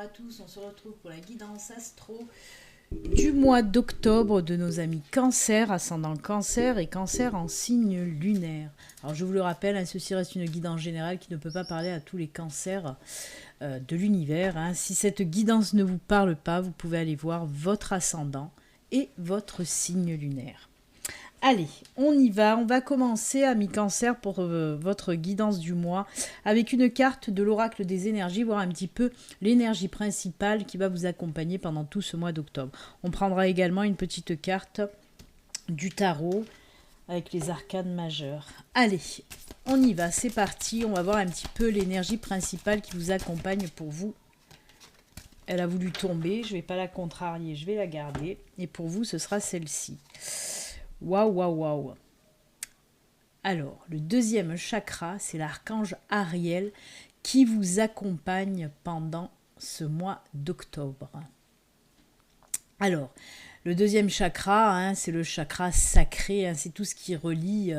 à tous, on se retrouve pour la guidance astro du mois d'octobre de nos amis Cancer, ascendant Cancer et Cancer en signe lunaire. Alors je vous le rappelle, ceci reste une guidance générale qui ne peut pas parler à tous les cancers de l'univers. Si cette guidance ne vous parle pas, vous pouvez aller voir votre ascendant et votre signe lunaire. Allez, on y va. On va commencer, amis Cancer, pour votre guidance du mois, avec une carte de l'oracle des énergies, voir un petit peu l'énergie principale qui va vous accompagner pendant tout ce mois d'octobre. On prendra également une petite carte du tarot avec les arcanes majeures. Allez, on y va, c'est parti. On va voir un petit peu l'énergie principale qui vous accompagne pour vous. Elle a voulu tomber, je ne vais pas la contrarier, je vais la garder. Et pour vous, ce sera celle-ci. Waouh, waouh, waouh. Alors, le deuxième chakra, c'est l'archange Ariel qui vous accompagne pendant ce mois d'octobre. Alors, le deuxième chakra, c'est le chakra sacré, c'est tout ce qui relie,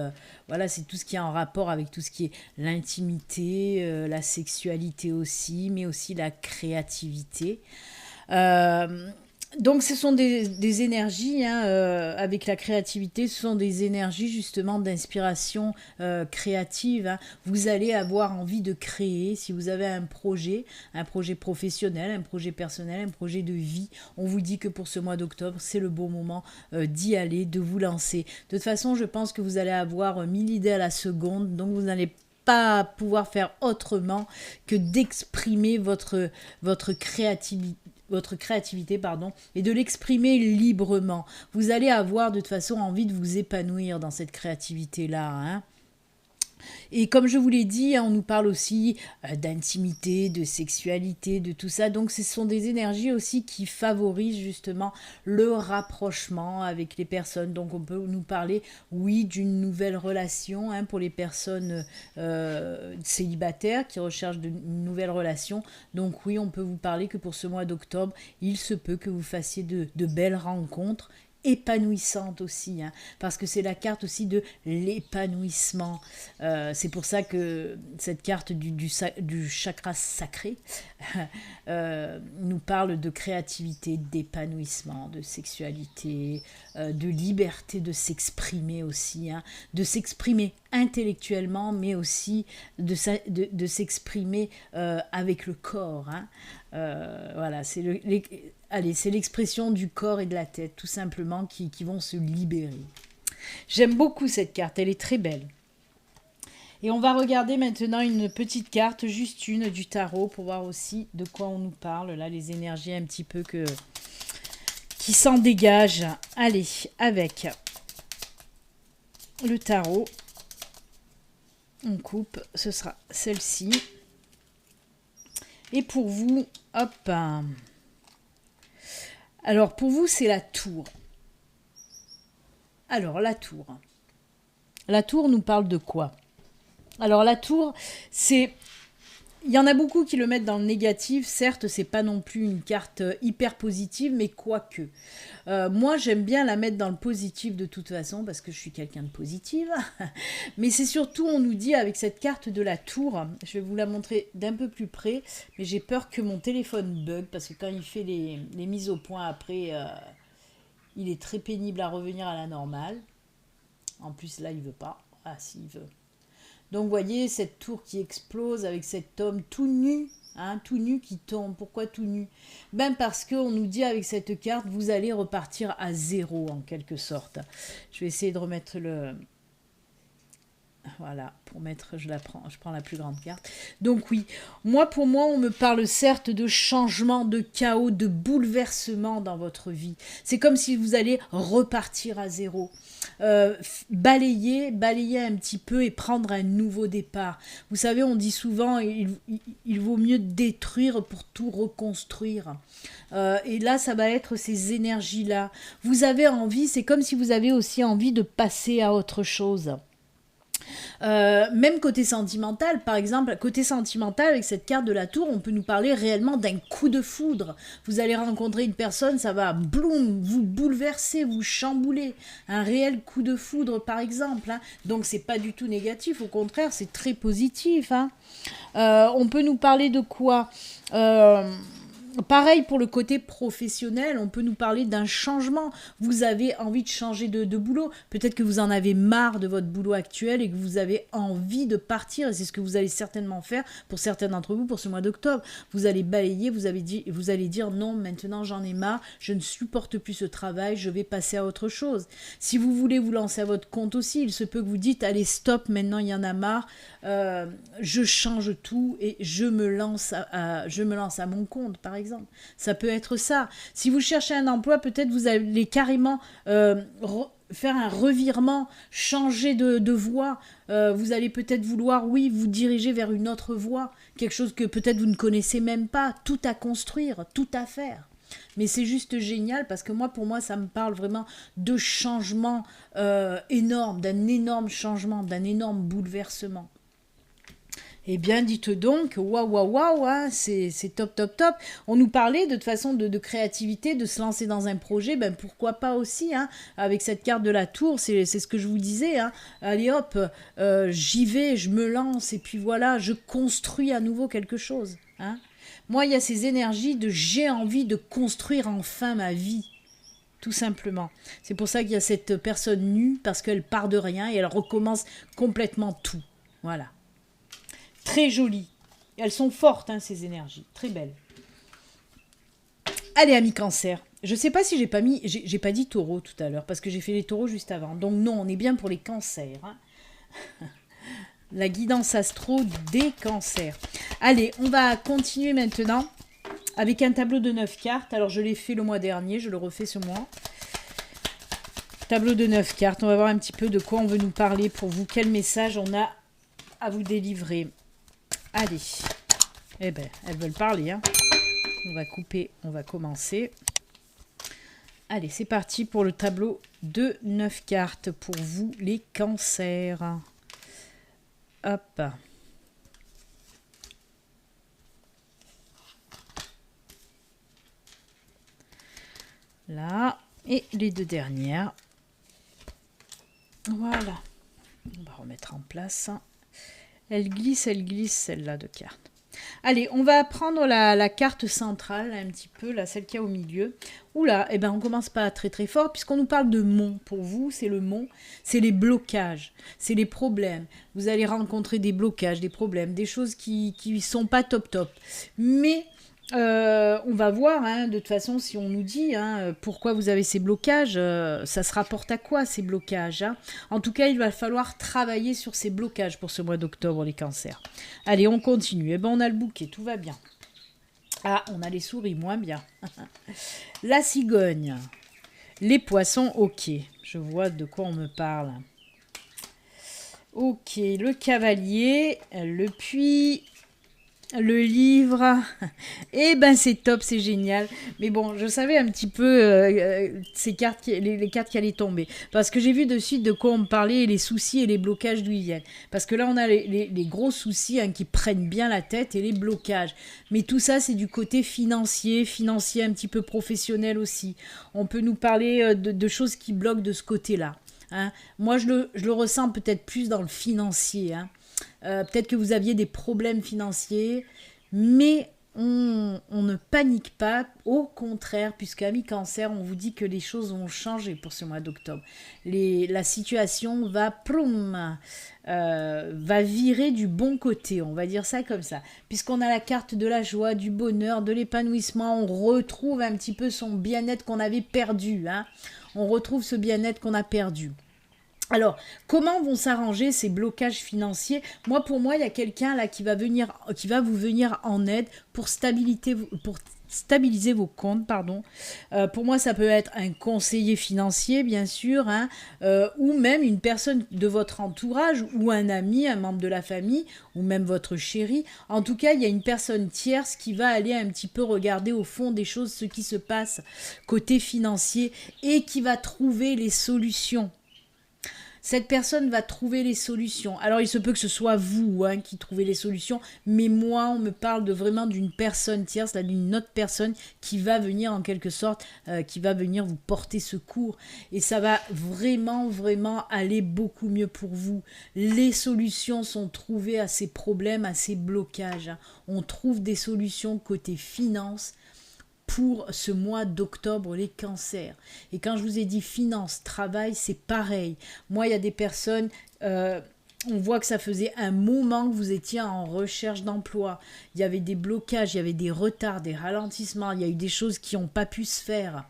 voilà, c'est tout ce qui est en rapport avec tout ce qui est l'intimité, la sexualité aussi, mais aussi la créativité. Donc ce sont des énergies, avec la créativité, ce sont des énergies justement d'inspiration créative. Vous allez avoir envie de créer, si vous avez un projet professionnel, un projet personnel, un projet de vie. On vous dit que pour ce mois d'octobre, c'est le bon moment d'y aller, de vous lancer. De toute façon, je pense que vous allez avoir 1000 idées à la seconde, donc vous n'allez pas pouvoir faire autrement que d'exprimer votre créativité. Et de l'exprimer librement. Vous allez avoir de toute façon envie de vous épanouir dans cette créativité-là. Et comme je vous l'ai dit, on nous parle aussi d'intimité, de sexualité, de tout ça. Donc ce sont des énergies aussi qui favorisent justement le rapprochement avec les personnes. Donc on peut nous parler, oui, d'une nouvelle relation pour les personnes célibataires qui recherchent une nouvelle relation. Donc oui, on peut vous parler que pour ce mois d'octobre, il se peut que vous fassiez de belles rencontres épanouissante aussi, parce que c'est la carte aussi de l'épanouissement. C'est pour ça que cette carte du chakra sacré nous parle de créativité, d'épanouissement, de sexualité, de liberté de s'exprimer aussi, de s'exprimer intellectuellement, mais aussi de s'exprimer avec le corps. Voilà, c'est c'est l'expression du corps et de la tête, tout simplement, qui vont se libérer. J'aime beaucoup cette carte, elle est très belle. Et on va regarder maintenant une petite carte, juste une, du tarot, pour voir aussi de quoi on nous parle, là, les énergies un petit peu qui s'en dégagent. Allez, avec le tarot, on coupe, ce sera celle-ci. Et pour vous, hop, alors pour vous c'est la tour. Alors la tour. La tour nous parle de quoi? Alors la tour, c'est... Il y en a beaucoup qui le mettent dans le négatif, certes c'est pas non plus une carte hyper positive, mais quoique. Moi j'aime bien la mettre dans le positif de toute façon, parce que je suis quelqu'un de positive. Mais c'est surtout, on nous dit avec cette carte de la tour, je vais vous la montrer d'un peu plus près, mais j'ai peur que mon téléphone bug, parce que quand il fait les mises au point après, il est très pénible à revenir à la normale. En plus là il veut pas, ah si il veut. Donc vous voyez cette tour qui explose avec cet homme tout nu qui tombe. Pourquoi tout nu? Parce qu'on nous dit avec cette carte, vous allez repartir à zéro en quelque sorte. Je vais essayer de remettre le... Voilà, pour mettre, je prends la plus grande carte. Donc oui, pour moi, on me parle certes de changement, de chaos, de bouleversement dans votre vie. C'est comme si vous allez repartir à zéro. Balayer un petit peu et prendre un nouveau départ. Vous savez, on dit souvent, il vaut mieux détruire pour tout reconstruire. Et là, ça va être ces énergies-là. Vous avez envie, c'est comme si vous avez aussi envie de passer à autre chose. Même côté sentimental, par exemple, côté sentimental, avec cette carte de la tour, on peut nous parler réellement d'un coup de foudre. Vous allez rencontrer une personne, ça va bloum, vous bouleverser, vous chambouler. Un réel coup de foudre, par exemple. Donc, c'est pas du tout négatif, au contraire, c'est très positif. On peut nous parler de quoi Pareil pour le côté professionnel, on peut nous parler d'un changement. Vous avez envie de changer de boulot. Peut-être que vous en avez marre de votre boulot actuel et que vous avez envie de partir. Et c'est ce que vous allez certainement faire pour certains d'entre vous pour ce mois d'octobre. Vous allez balayer, vous allez dire non, maintenant j'en ai marre, je ne supporte plus ce travail, je vais passer à autre chose. Si vous voulez vous lancer à votre compte aussi, il se peut que vous dites allez stop, maintenant il y en a marre, je change tout et je me lance à mon compte, par exemple. Ça peut être ça. Si vous cherchez un emploi, peut-être vous allez carrément faire un revirement, changer de voie. Vous allez peut-être vouloir, oui, vous diriger vers une autre voie, quelque chose que peut-être vous ne connaissez même pas, tout à construire, tout à faire. Mais c'est juste génial parce que pour moi, ça me parle vraiment de changement énorme, d'un énorme changement, d'un énorme bouleversement. Eh bien, dites donc, waouh, waouh, waouh, hein, c'est top, top, top. On nous parlait de toute façon de créativité, de se lancer dans un projet, ben pourquoi pas aussi, hein, avec cette carte de la tour, c'est ce que je vous disais, hein. Allez hop, j'y vais, je me lance, et puis voilà, je construis à nouveau quelque chose. Hein. Moi, il y a ces énergies de j'ai envie de construire enfin ma vie. Tout simplement. C'est pour ça qu'il y a cette personne nue, parce qu'elle part de rien et elle recommence complètement tout. Voilà. Très jolies. Elles sont fortes, hein, ces énergies. Très belles. Allez, amis cancer. Je ne sais pas si j'ai pas dit taureau tout à l'heure, parce que j'ai fait les taureaux juste avant. Donc non, on est bien pour les cancers. Hein. La guidance astro des cancers. Allez, on va continuer maintenant avec un tableau de 9 cartes. Alors, je l'ai fait le mois dernier, je le refais ce mois. Tableau de 9 cartes. On va voir un petit peu de quoi on veut nous parler pour vous. Quel message on a à vous délivrer. Allez. Eh bien, elles veulent parler. Hein. On va couper, on va commencer. Allez, c'est parti pour le tableau de 9 cartes pour vous, les cancers. Hop. Là. Et les deux dernières. Voilà. On va remettre en place. Elle glisse, celle-là de carte. Allez, on va prendre la carte centrale, un petit peu, là, celle qu'il y a au milieu. Oula, eh ben, on commence pas très très fort, puisqu'on nous parle de mont. Pour vous, c'est le mont, c'est les blocages, c'est les problèmes. Vous allez rencontrer des blocages, des problèmes, des choses qui sont pas top top. Mais on va voir, hein, de toute façon, si on nous dit hein, pourquoi vous avez ces blocages, ça se rapporte à quoi ces blocages hein. En tout cas, il va falloir travailler sur ces blocages pour ce mois d'octobre, les cancers. Allez, on continue. Eh ben, on a le bouquet, tout va bien. Ah, on a les souris, moins bien. La cigogne. Les poissons, ok. Je vois de quoi on me parle. Ok, le cavalier, le puits... Le livre, eh ben c'est top, c'est génial. Mais bon, je savais un petit peu ces cartes, les cartes qui allaient tomber. Parce que j'ai vu de suite de quoi on me parlait, les soucis et les blocages d'où ils viennent. Parce que là, on a les gros soucis hein, qui prennent bien la tête et les blocages. Mais tout ça, c'est du côté financier un petit peu professionnel aussi. On peut nous parler de choses qui bloquent de ce côté-là. Hein. Moi, je le ressens peut-être plus dans le financier, hein. Peut-être que vous aviez des problèmes financiers, mais on ne panique pas, au contraire, puisque amis cancer, on vous dit que les choses vont changer pour ce mois d'octobre. La situation va virer du bon côté, on va dire ça comme ça. Puisqu'on a la carte de la joie, du bonheur, de l'épanouissement, on retrouve un petit peu son bien-être qu'on avait perdu. Hein. On retrouve ce bien-être qu'on a perdu. Alors, comment vont s'arranger ces blocages financiers? Pour moi, il y a quelqu'un là qui va vous venir en aide pour stabiliser vos comptes, pardon. Pour moi, ça peut être un conseiller financier, bien sûr, hein, ou même une personne de votre entourage, ou un ami, un membre de la famille, ou même votre chéri. En tout cas, il y a une personne tierce qui va aller un petit peu regarder au fond des choses, ce qui se passe côté financier, et qui va trouver les solutions. Cette personne va trouver les solutions. Alors, il se peut que ce soit vous hein, qui trouvez les solutions, mais moi, on me parle vraiment d'une personne tierce, d'une autre personne qui va venir en quelque sorte, qui va venir vous porter secours. Et ça va vraiment, vraiment aller beaucoup mieux pour vous. Les solutions sont trouvées à ces problèmes, à ces blocages. Hein. On trouve des solutions côté finance. pour ce mois d'octobre, les cancers. Et quand je vous ai dit finance, travail, c'est pareil. Moi, il y a des personnes, on voit que ça faisait un moment que vous étiez en recherche d'emploi. Il y avait des blocages, il y avait des retards, des ralentissements, il y a eu des choses qui n'ont pas pu se faire.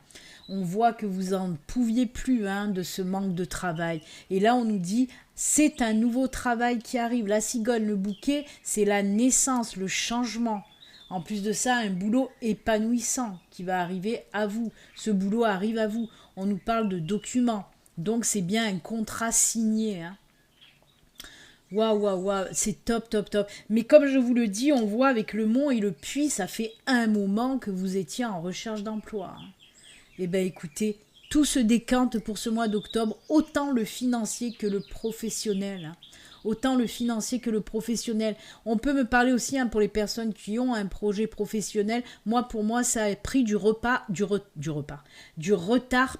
On voit que vous n'en pouviez plus de ce manque de travail. Et là, on nous dit, c'est un nouveau travail qui arrive. La cigogne, le bouquet, c'est la naissance, le changement. En plus de ça, un boulot épanouissant qui va arriver à vous. Ce boulot arrive à vous. On nous parle de documents. Donc, c'est bien un contrat signé. Waouh, waouh, waouh, c'est top, top, top. Mais comme je vous le dis, on voit avec le mont et le puits, ça fait un moment que vous étiez en recherche d'emploi. Eh bien, écoutez, tout se décante pour ce mois d'octobre, autant le financier que le professionnel. Autant le financier que le professionnel. On peut me parler aussi pour les personnes qui ont un projet professionnel. Pour moi, ça a pris du retard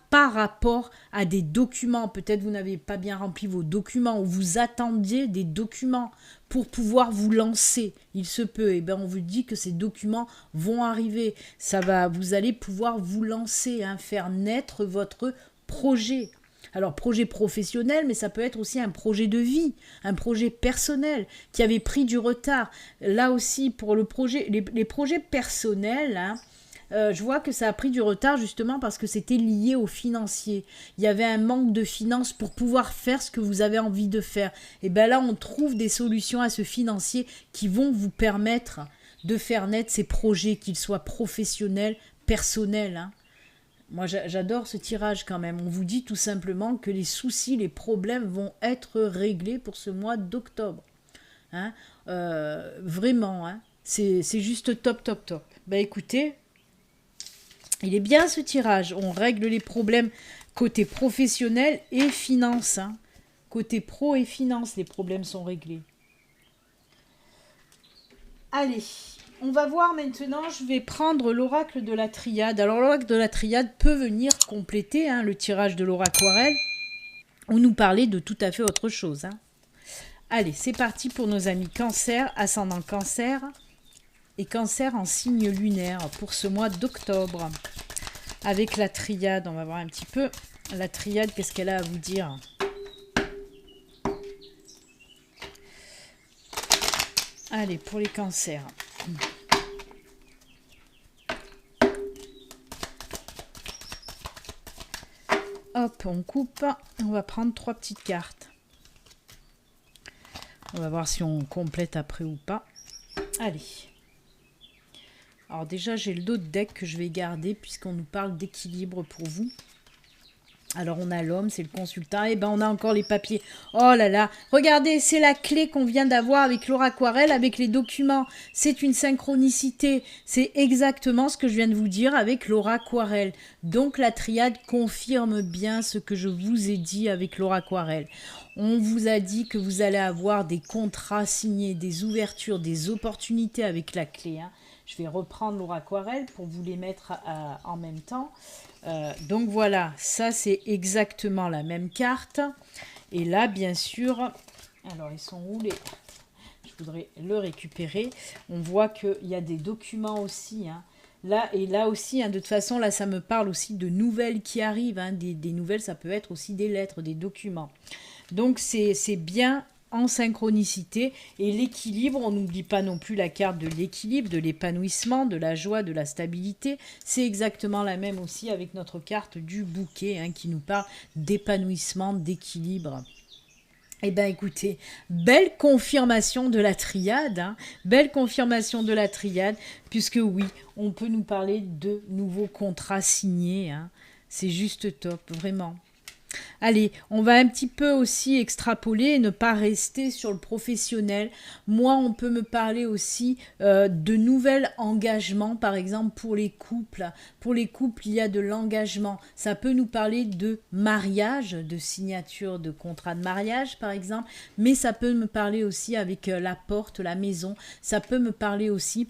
par rapport à des documents. Peut-être vous n'avez pas bien rempli vos documents ou vous attendiez des documents pour pouvoir vous lancer. Il se peut. Eh bien, on vous dit que ces documents vont arriver. Vous allez pouvoir vous lancer, faire naître votre projet. Alors, projet professionnel, mais ça peut être aussi un projet de vie, un projet personnel qui avait pris du retard. Là aussi, pour le projet, les projets personnels, je vois que ça a pris du retard justement parce que c'était lié au financier. Il y avait un manque de finances pour pouvoir faire ce que vous avez envie de faire. Et bien là, on trouve des solutions à ce financier qui vont vous permettre de faire naître ces projets, qu'ils soient professionnels, personnels. Moi, j'adore ce tirage quand même. On vous dit tout simplement que les soucis, les problèmes vont être réglés pour ce mois d'octobre. Vraiment, c'est juste top, top, top. Ben écoutez, il est bien ce tirage. On règle les problèmes côté professionnel et finance. Côté pro et finance, les problèmes sont réglés. Allez. On va voir maintenant, je vais prendre l'oracle de la triade. Alors l'oracle de la triade peut venir compléter le tirage de l'oraquarelle ou nous parler de tout à fait autre chose. Allez, c'est parti pour nos amis cancer, ascendant cancer et cancer en signe lunaire pour ce mois d'octobre. Avec la triade, on va voir un petit peu la triade, qu'est-ce qu'elle a à vous dire. Allez, pour les cancers. Hop, on coupe. On va prendre 3 petites cartes. On va voir si on complète après ou pas. Allez. Alors déjà, j'ai le dos de deck que je vais garder puisqu'on nous parle d'équilibre pour vous. Alors on a l'homme, c'est le consultant, et ben on a encore les papiers. Oh là là, regardez, c'est la clé qu'on vient d'avoir avec l'oraquarelle, avec les documents. C'est une synchronicité, c'est exactement ce que je viens de vous dire avec l'oraquarelle. Donc la triade confirme bien ce que je vous ai dit avec l'oraquarelle. On vous a dit que vous allez avoir des contrats signés, des ouvertures, des opportunités avec la clé. Je vais reprendre l'oraquarelle pour vous les mettre en même temps. Donc voilà, ça c'est exactement la même carte. Et là, bien sûr, alors ils sont où les... Je voudrais le récupérer. On voit qu'il y a des documents aussi. Là, et là aussi, de toute façon, là, ça me parle aussi de nouvelles qui arrivent. Des nouvelles, ça peut être aussi des lettres, des documents. Donc c'est bien en synchronicité. Et l'équilibre, on n'oublie pas non plus la carte de l'équilibre, de l'épanouissement, de la joie, de la stabilité. C'est exactement la même aussi avec notre carte du bouquet qui nous parle d'épanouissement, d'équilibre. Eh bien écoutez, belle confirmation de la triade, belle confirmation de la triade, puisque oui, on peut nous parler de nouveaux contrats signés. C'est juste top, vraiment. Allez, on va un petit peu aussi extrapoler et ne pas rester sur le professionnel. Moi, on peut me parler aussi de nouveaux engagements, par exemple pour les couples. Pour les couples, il y a de l'engagement. Ça peut nous parler de mariage, de signature de contrat de mariage, par exemple. Mais ça peut me parler aussi avec la porte, la maison. Ça peut me parler aussi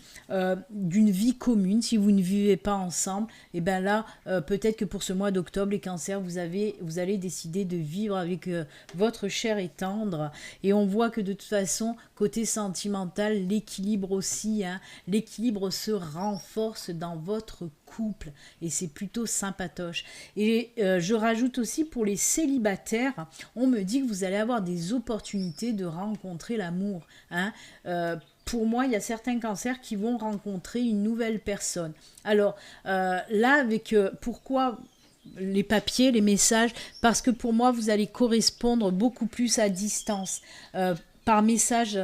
d'une vie commune. Si vous ne vivez pas ensemble, et bien là, peut-être que pour ce mois d'octobre, les cancers, vous allez avez décidé de vivre avec votre cher et tendre. Et on voit que de toute façon, côté sentimental, l'équilibre aussi, hein, l'équilibre se renforce dans votre couple. Et c'est plutôt sympatoche. Et je rajoute aussi pour les célibataires, on me dit que vous allez avoir des opportunités de rencontrer l'amour. Hein. Pour moi, il y a certains cancers qui vont rencontrer une nouvelle personne. Alors là, avec pourquoi les papiers, les messages, parce que pour moi, vous allez correspondre beaucoup plus à distance, par message.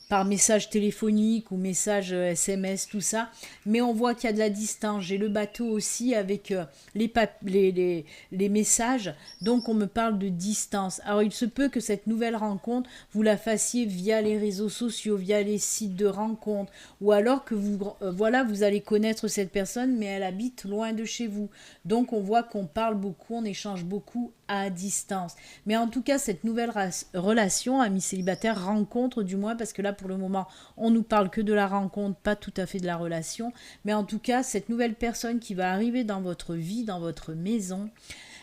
Par message téléphonique ou message SMS, tout ça. Mais on voit qu'il y a de la distance. J'ai le bateau aussi avec les messages. Donc, on me parle de distance. Alors, il se peut que cette nouvelle rencontre, vous la fassiez via les réseaux sociaux, via les sites de rencontres. Ou alors que vous allez connaître cette personne, mais elle habite loin de chez vous. Donc, on voit qu'on parle beaucoup, on échange beaucoup à distance. Mais en tout cas, cette nouvelle relation, amis célibataires, rencontre du moins, parce que là, pour le moment, on nous parle que de la rencontre, pas tout à fait de la relation. Mais en tout cas, cette nouvelle personne qui va arriver dans votre vie, dans votre maison,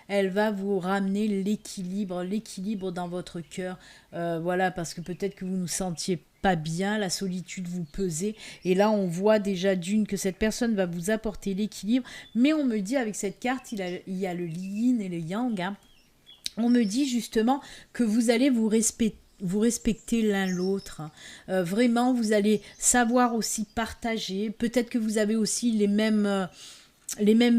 elle va vous ramener l'équilibre dans votre cœur. Voilà, parce que peut-être que vous ne sentiez pas bien, la solitude vous pesait. Et là, on voit déjà d'une que cette personne va vous apporter l'équilibre. Mais on me dit, avec cette carte, il y a le yin et le yang, hein. On me dit justement que vous allez vous respecter l'un l'autre. Vraiment, vous allez savoir aussi partager. Peut-être que vous avez aussi les mêmes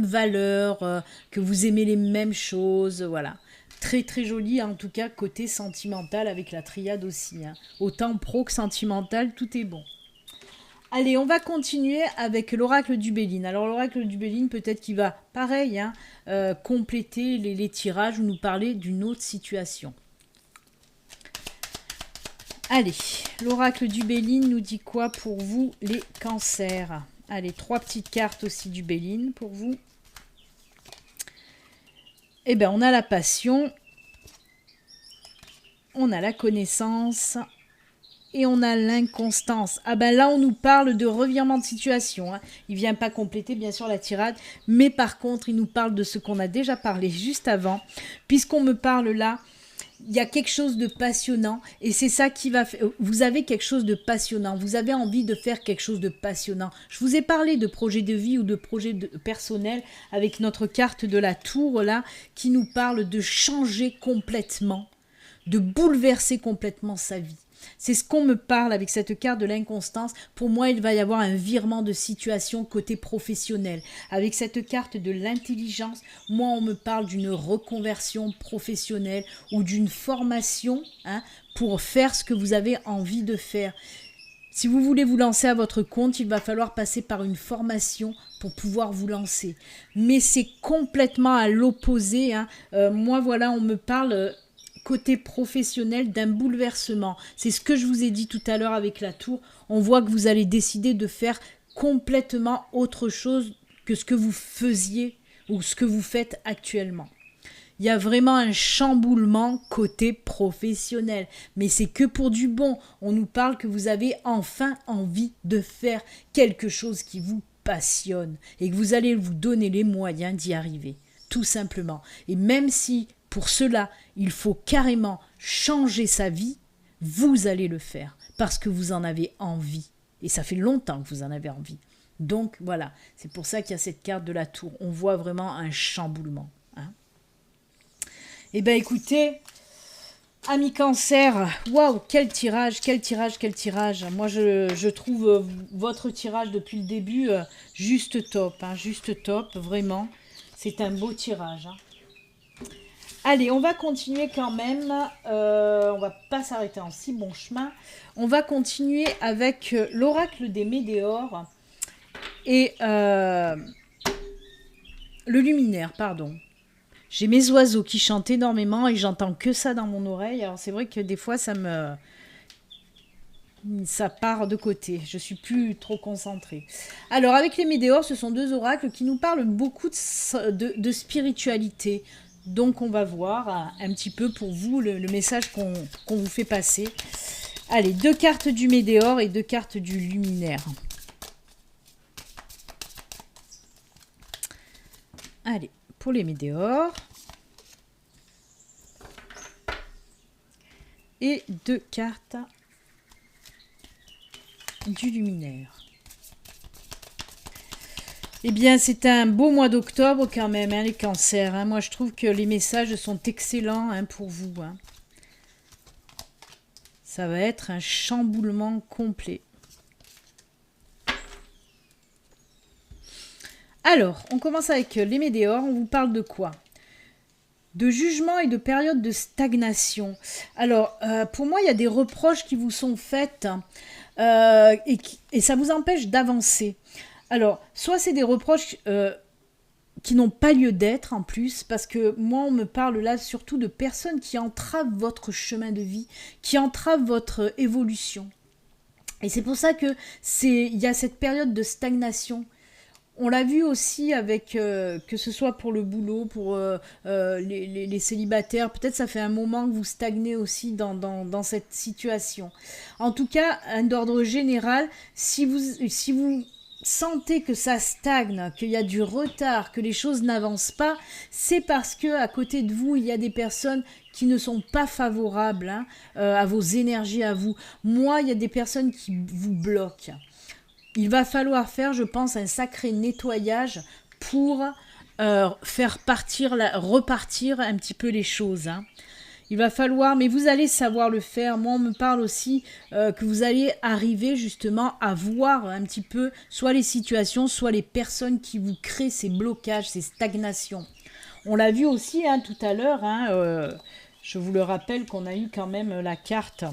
valeurs, que vous aimez les mêmes choses. Voilà. Très très joli, en tout cas, côté sentimental avec la triade aussi. Hein. Autant pro que sentimental, tout est bon. Allez, on va continuer avec l'oracle du Béline. Alors, l'oracle du Béline, peut-être qu'il va, pareil, hein, compléter les tirages ou nous parler d'une autre situation. Allez, l'oracle du Béline nous dit quoi pour vous, les cancers? Allez, 3 petites cartes aussi du Béline pour vous. Eh bien, on a la passion, on a la connaissance... et on a l'inconstance. Ah ben là, on nous parle de revirement de situation. Hein. Il ne vient pas compléter, bien sûr, la tirade. Mais par contre, il nous parle de ce qu'on a déjà parlé juste avant. Puisqu'on me parle là, il y a quelque chose de passionnant. Et c'est ça qui va faire... Vous avez quelque chose de passionnant. Vous avez envie de faire quelque chose de passionnant. Je vous ai parlé de projet de vie ou de projet personnel avec notre carte de la tour, là, qui nous parle de changer complètement, de bouleverser complètement sa vie. C'est ce qu'on me parle avec cette carte de l'inconstance. Pour moi, il va y avoir un virement de situation côté professionnel. Avec cette carte de l'intelligence, moi, on me parle d'une reconversion professionnelle ou d'une formation, hein, pour faire ce que vous avez envie de faire. Si vous voulez vous lancer à votre compte, il va falloir passer par une formation pour pouvoir vous lancer. Mais c'est complètement à l'opposé. Hein. Moi, voilà, on me parle... côté professionnel d'un bouleversement. C'est ce que je vous ai dit tout à l'heure avec la tour. On voit que vous allez décider de faire complètement autre chose que ce que vous faisiez ou ce que vous faites actuellement. Il y a vraiment un chamboulement côté professionnel. Mais c'est que pour du bon. On nous parle que vous avez enfin envie de faire quelque chose qui vous passionne et que vous allez vous donner les moyens d'y arriver. Tout simplement. Et même si pour cela, il faut carrément changer sa vie, vous allez le faire parce que vous en avez envie. Et ça fait longtemps que vous en avez envie. Donc voilà, c'est pour ça qu'il y a cette carte de la tour. On voit vraiment un chamboulement. Hein. Eh bien écoutez, amis cancer, waouh, quel tirage, quel tirage, quel tirage. Moi je trouve votre tirage depuis le début juste top, hein, juste top, vraiment. C'est un beau tirage. Hein. Allez, on va continuer quand même. On va pas s'arrêter en si bon chemin. On va continuer avec l'oracle des météores et le luminaire, pardon. J'ai mes oiseaux qui chantent énormément et j'entends que ça dans mon oreille. Alors c'est vrai que des fois ça part de côté. Je suis plus trop concentrée. Alors avec les météores, ce sont 2 oracles qui nous parlent beaucoup de spiritualité. Donc on va voir un petit peu pour vous le message qu'on vous fait passer. Allez, 2 cartes du météore et 2 cartes du luminaire. Allez, pour les météores. et 2 cartes du luminaire. Eh bien, c'est un beau mois d'octobre quand même, hein, les cancers. Hein. Moi, je trouve que les messages sont excellents hein, pour vous. Hein. Ça va être un chamboulement complet. Alors, on commence avec les météores. On vous parle de quoi? De jugement et de période de stagnation. Alors, pour moi, il y a des reproches qui vous sont faits et ça vous empêche d'avancer. Alors, soit c'est des reproches qui n'ont pas lieu d'être en plus, parce que moi, on me parle là surtout de personnes qui entravent votre chemin de vie, qui entravent votre évolution. Et c'est pour ça que il y a cette période de stagnation. On l'a vu aussi avec, que ce soit pour le boulot, pour les célibataires, peut-être ça fait un moment que vous stagnez aussi dans cette situation. En tout cas, d'ordre général, si vous sentez que ça stagne, qu'il y a du retard, que les choses n'avancent pas, c'est parce que à côté de vous, il y a des personnes qui ne sont pas favorables hein, à vos énergies, à vous. Moi, il y a des personnes qui vous bloquent. Il va falloir faire, je pense, un sacré nettoyage pour faire repartir un petit peu les choses. Hein. Il va falloir, mais vous allez savoir le faire. Moi, on me parle aussi que vous allez arriver justement à voir un petit peu soit les situations, soit les personnes qui vous créent ces blocages, ces stagnations. On l'a vu aussi hein, tout à l'heure. Hein, je vous le rappelle qu'on a eu quand même la carte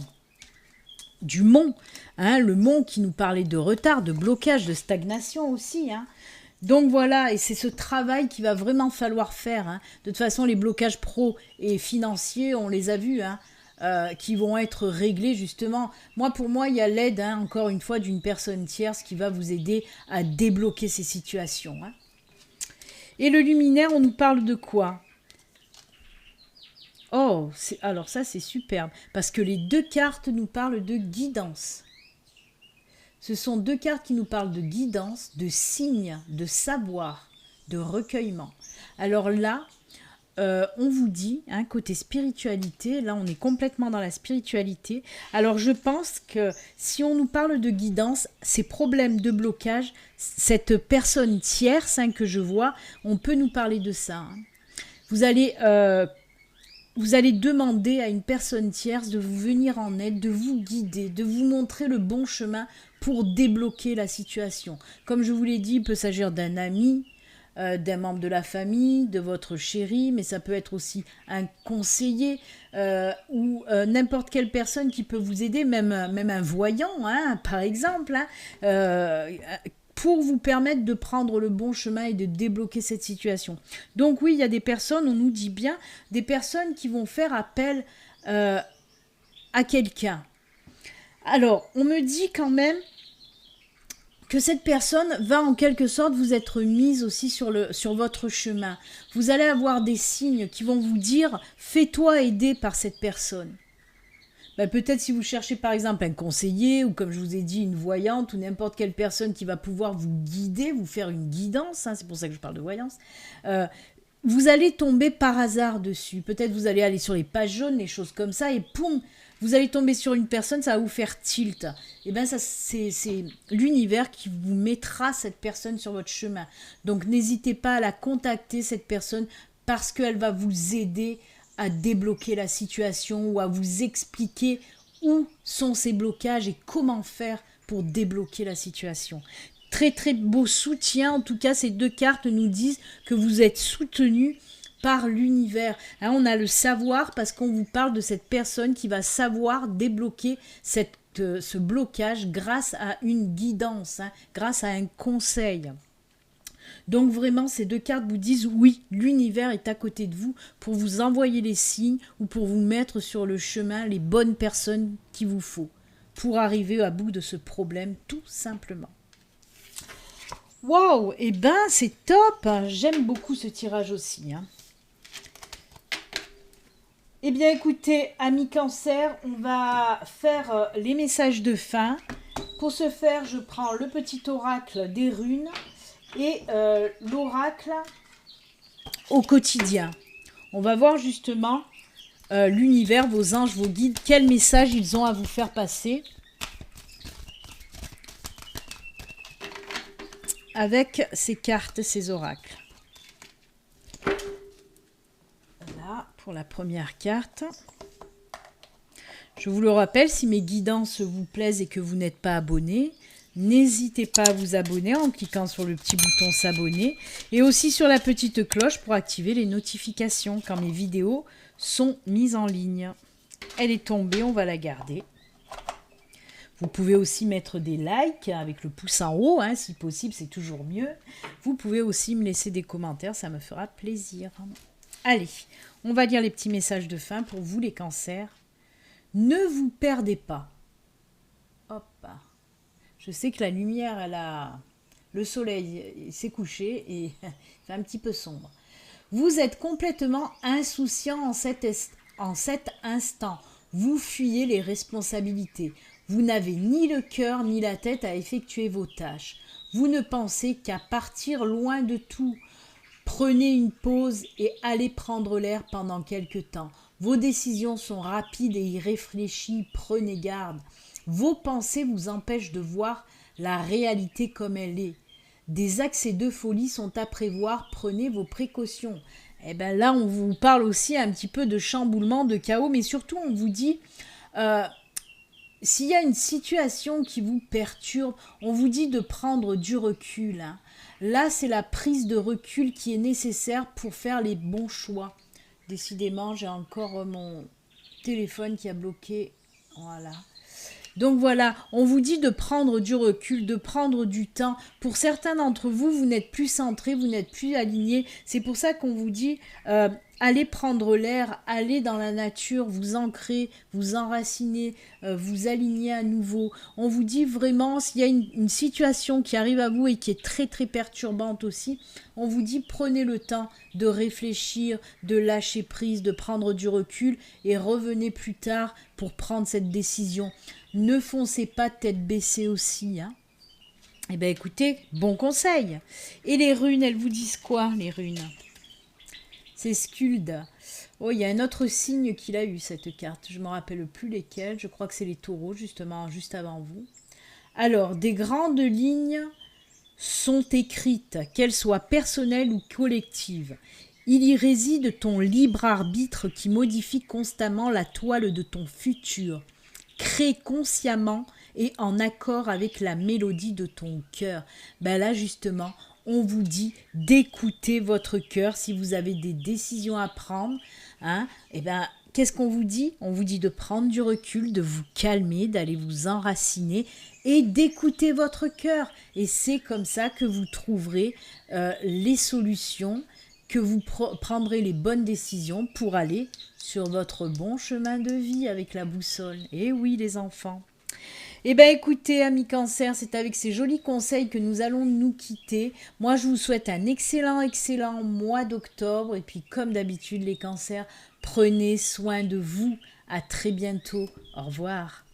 du mont. Hein, le mont qui nous parlait de retard, de blocage, de stagnation aussi. Hein. Donc voilà, et c'est ce travail qu'il va vraiment falloir faire. Hein. De toute façon, les blocages pro et financiers, on les a vus, hein, qui vont être réglés justement. Pour moi, il y a l'aide, hein, encore une fois, d'une personne tierce qui va vous aider à débloquer ces situations. Hein. Et le luminaire, on nous parle de quoi? Oh, alors ça c'est superbe, parce que les 2 cartes nous parlent de guidance. Ce sont 2 cartes qui nous parlent de guidance, de signes, de savoir, de recueillement. Alors là, on vous dit, hein, côté spiritualité, là on est complètement dans la spiritualité. Alors je pense que si on nous parle de guidance, ces problèmes de blocage, cette personne tierce hein, que je vois, on peut nous parler de ça. Hein. Vous allez demander à une personne tierce de vous venir en aide, de vous guider, de vous montrer le bon chemin pour débloquer la situation. Comme je vous l'ai dit, il peut s'agir d'un ami, d'un membre de la famille, de votre chéri, mais ça peut être aussi un conseiller ou n'importe quelle personne qui peut vous aider, même un voyant, hein, par exemple, hein, pour vous permettre de prendre le bon chemin et de débloquer cette situation. Donc oui, il y a des personnes, on nous dit bien, des personnes qui vont faire appel à quelqu'un. Alors, on me dit quand même que cette personne va en quelque sorte vous être mise aussi sur votre chemin. Vous allez avoir des signes qui vont vous dire « fais-toi aider par cette personne ». Peut-être si vous cherchez par exemple un conseiller ou comme je vous ai dit une voyante ou n'importe quelle personne qui va pouvoir vous guider, vous faire une guidance, hein, c'est pour ça que je parle de voyance, vous allez tomber par hasard dessus. Peut-être vous allez aller sur les pages jaunes, les choses comme ça et poum, vous allez tomber sur une personne, ça va vous faire tilt. Et bien ça c'est l'univers qui vous mettra cette personne sur votre chemin. Donc n'hésitez pas à la contacter cette personne parce qu'elle va vous aider à débloquer la situation ou à vous expliquer où sont ces blocages et comment faire pour débloquer la situation. Très très beau soutien, en tout cas ces 2 cartes nous disent que vous êtes soutenu par l'univers. Hein, on a le savoir parce qu'on vous parle de cette personne qui va savoir débloquer ce blocage grâce à une guidance, hein, grâce à un conseil. Donc vraiment, ces 2 cartes vous disent oui, l'univers est à côté de vous pour vous envoyer les signes ou pour vous mettre sur le chemin les bonnes personnes qu'il vous faut pour arriver à bout de ce problème tout simplement. Waouh, et c'est top, j'aime beaucoup ce tirage aussi. Hein. Eh bien écoutez, amis cancer, on va faire les messages de fin. Pour ce faire, je prends le petit oracle des runes et l'oracle au quotidien. On va voir justement l'univers, vos anges, vos guides, quel message ils ont à vous faire passer avec ces cartes, ces oracles. Voilà pour la première carte. Je vous le rappelle, si mes guidances vous plaisent et que vous n'êtes pas abonné, n'hésitez pas à vous abonner en cliquant sur le petit bouton s'abonner et aussi sur la petite cloche pour activer les notifications quand mes vidéos sont mises en ligne. Elle est tombée, on va la garder. Vous pouvez aussi mettre des likes avec le pouce en haut, hein, si possible, c'est toujours mieux. Vous pouvez aussi me laisser des commentaires, ça me fera plaisir. Allez, on va lire les petits messages de fin pour vous les cancers. Ne vous perdez pas. Hop. Je sais que la lumière, le soleil s'est couché et fait un petit peu sombre. Vous êtes complètement insouciant en cet instant. Vous fuyez les responsabilités. Vous n'avez ni le cœur ni la tête à effectuer vos tâches. Vous ne pensez qu'à partir loin de tout. Prenez une pause et allez prendre l'air pendant quelque temps. Vos décisions sont rapides et irréfléchies, prenez garde. Vos pensées vous empêchent de voir la réalité comme elle est. Des accès de folie sont à prévoir, prenez vos précautions. Et bien là, on vous parle aussi un petit peu de chamboulement, de chaos, mais surtout on vous dit, s'il y a une situation qui vous perturbe, on vous dit de prendre du recul. Hein. Là, c'est la prise de recul qui est nécessaire pour faire les bons choix. Décidément, j'ai encore mon téléphone qui a bloqué. Voilà. Donc voilà, on vous dit de prendre du recul, de prendre du temps. Pour certains d'entre vous, vous n'êtes plus centrés, vous n'êtes plus alignés. C'est pour ça qu'on vous dit, allez prendre l'air, allez dans la nature, vous ancrer, vous enraciner, vous aligner à nouveau. On vous dit vraiment, s'il y a une situation qui arrive à vous et qui est très très perturbante aussi, on vous dit prenez le temps de réfléchir, de lâcher prise, de prendre du recul et revenez plus tard pour prendre cette décision. Ne foncez pas tête baissée aussi. Hein. Eh bien écoutez, bon conseil. Et les runes, elles vous disent quoi les runes? C'est Skuld. Oh, il y a un autre signe qu'il a eu cette carte. Je ne me rappelle plus lesquels. Je crois que c'est les taureaux justement, juste avant vous. Alors, des grandes lignes sont écrites, qu'elles soient personnelles ou collectives. Il y réside ton libre arbitre qui modifie constamment la toile de ton futur. Crée consciemment et en accord avec la mélodie de ton cœur. Ben là, justement, on vous dit d'écouter votre cœur si vous avez des décisions à prendre. Hein, et ben, qu'est-ce qu'on vous dit? On vous dit de prendre du recul, de vous calmer, d'aller vous enraciner et d'écouter votre cœur. Et c'est comme ça que vous trouverez les solutions, que vous prendrez les bonnes décisions pour aller sur votre bon chemin de vie avec la boussole. Et oui, les enfants. Eh bien, écoutez, amis Cancer, c'est avec ces jolis conseils que nous allons nous quitter. Moi, je vous souhaite un excellent mois d'octobre. Et puis, comme d'habitude, les Cancers, prenez soin de vous. À très bientôt. Au revoir.